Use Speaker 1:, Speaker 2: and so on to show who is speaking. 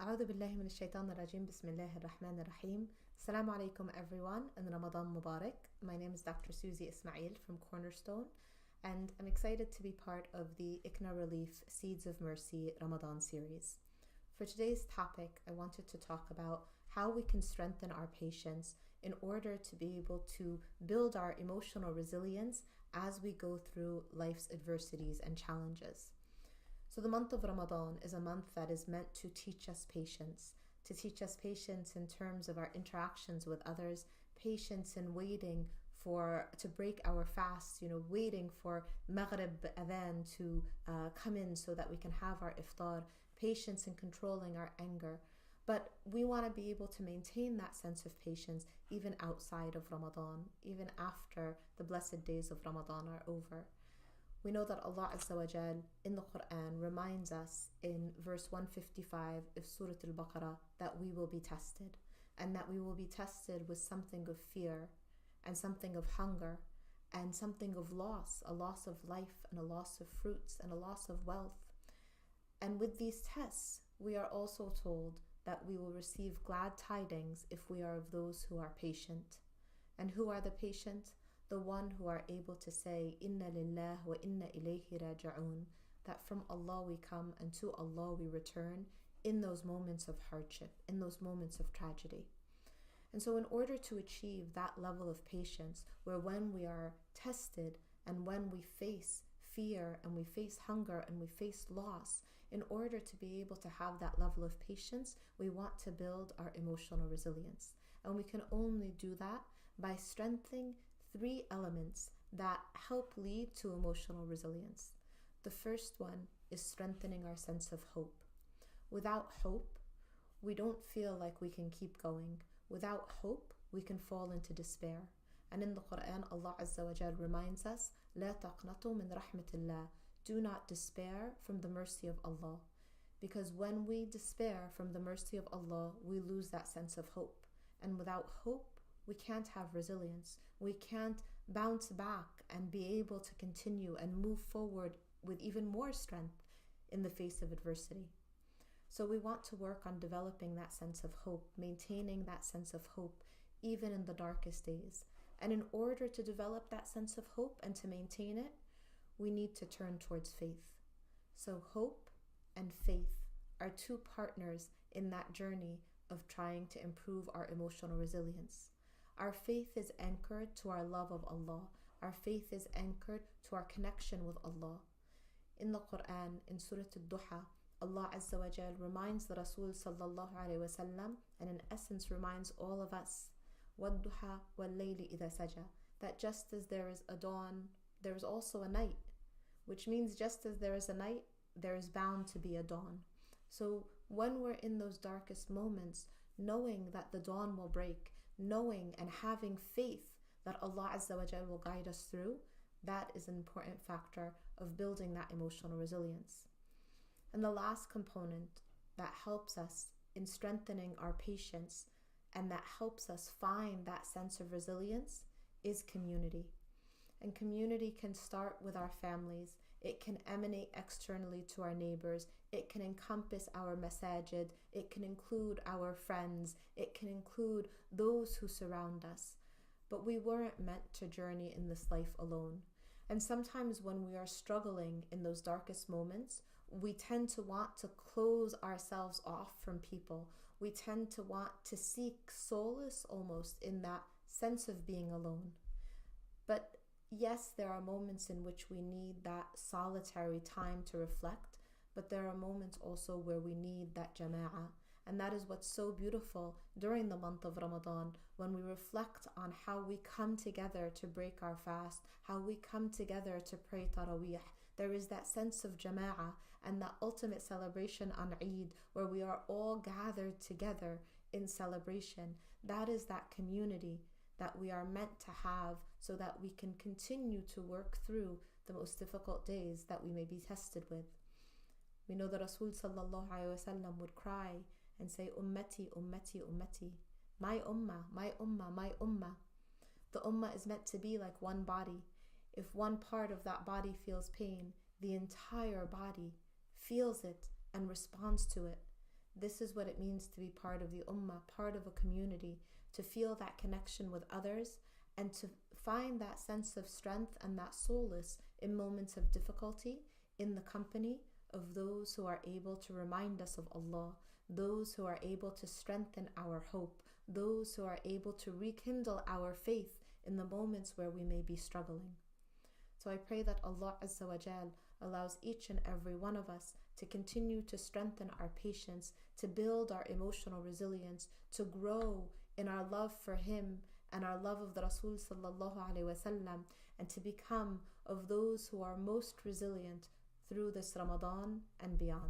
Speaker 1: أعوذ بالله من الشيطان الرجيم بسم الله الرحمن الرحيم. Assalamu alaikum everyone and Ramadan Mubarak. My name is Dr. Suzy Ismail from Cornerstone and I'm excited to be part of the Ikna Relief Seeds of Mercy Ramadan series. For today's topic, I wanted to talk about how we can strengthen our patience in order to be able to build our emotional resilience as we go through life's adversities and challenges. So the month of Ramadan is a month that is meant to teach us patience in terms of our interactions with others, patience in waiting to break our fast, waiting for Maghrib Adhan to come in so that we can have our iftar, patience in controlling our anger. But we want to be able to maintain that sense of patience even outside of Ramadan, even after the blessed days of Ramadan are over. We know that Allah Azza wa Jal in the Quran reminds us in verse 155 of Surah Al-Baqarah that we will be tested, and that we will be tested with something of fear and something of hunger and something of loss, a loss of life and a loss of fruits and a loss of wealth. And with these tests, we are also told that we will receive glad tidings if we are of those who are patient. And who are the patient? The one who are able to say, Inna lillah wa inna ilayhi raji'un, that from Allah we come and to Allah we return in those moments of hardship, in those moments of tragedy. And so in order to achieve that level of patience, where when we are tested and when we face fear and we face hunger and we face loss, in order to be able to have that level of patience, we want to build our emotional resilience. And we can only do that by strengthening three elements that help lead to emotional resilience. The first one is strengthening our sense of hope. Without hope, we don't feel like we can keep going. Without hope, we can fall into despair. And in the Quran, Allah Azza wa Jal reminds us, لا تقنطوا من رحمة الله. Do not despair from the mercy of Allah. Because when we despair from the mercy of Allah, we lose that sense of hope. And without hope, we can't have resilience. We can't bounce back and be able to continue and move forward with even more strength in the face of adversity. So we want to work on developing that sense of hope, maintaining that sense of hope even in the darkest days. And in order to develop that sense of hope and to maintain it, we need to turn towards faith. So hope and faith are two partners in that journey of trying to improve our emotional resilience. Our faith is anchored to our love of Allah. Our faith is anchored to our connection with Allah. In the Quran, in Surah Al-Duha, Allah Azza wa Jal reminds the Rasul sallallahu alayhi wa sallam, and in essence reminds all of us, وَالدُّحَى وَاللَّيْلِ إِذَا سَجَى, that just as there is a dawn, there is also a night, which means just as there is a night, there is bound to be a dawn. So when we're in those darkest moments, knowing that the dawn will break, knowing and having faith that Allah Azza wa Jal will guide us through, that is an important factor of building that emotional resilience. And the last component that helps us in strengthening our patience and that helps us find that sense of resilience is community. And community can start with our families. It can emanate externally to our neighbors. It can encompass our masajid. It can include our friends. It can include those who surround us. But we weren't meant to journey in this life alone. And sometimes when we are struggling in those darkest moments, we tend to want to close ourselves off from people. We tend to want to seek solace almost in that sense of being alone. But yes, there are moments in which we need that solitary time to reflect, but there are moments also where we need that jama'ah. And that is what's so beautiful during the month of Ramadan, when we reflect on how we come together to break our fast, how we come together to pray Taraweeh. There is that sense of jama'ah and that ultimate celebration on Eid, where we are all gathered together in celebration. That is that community that we are meant to have so that we can continue to work through the most difficult days that we may be tested with. We know that Rasul sallallahu alayhi wa sallam would cry and say, Ummati, Ummati, Ummati. My ummah, my ummah, my ummah. The ummah is meant to be like one body. If one part of that body feels pain, the entire body feels it and responds to it. This is what it means to be part of the ummah, part of a community, to feel that connection with others and to find that sense of strength and that solace in moments of difficulty in the company of those who are able to remind us of Allah, those who are able to strengthen our hope, those who are able to rekindle our faith in the moments where we may be struggling. So I pray that Allah Azza wa Jal allows each and every one of us to continue to strengthen our patience, to build our emotional resilience, to grow in our love for Him and our love of the Rasul sallallahu alaihi wasallam, and to become of those who are most resilient through this Ramadan and beyond.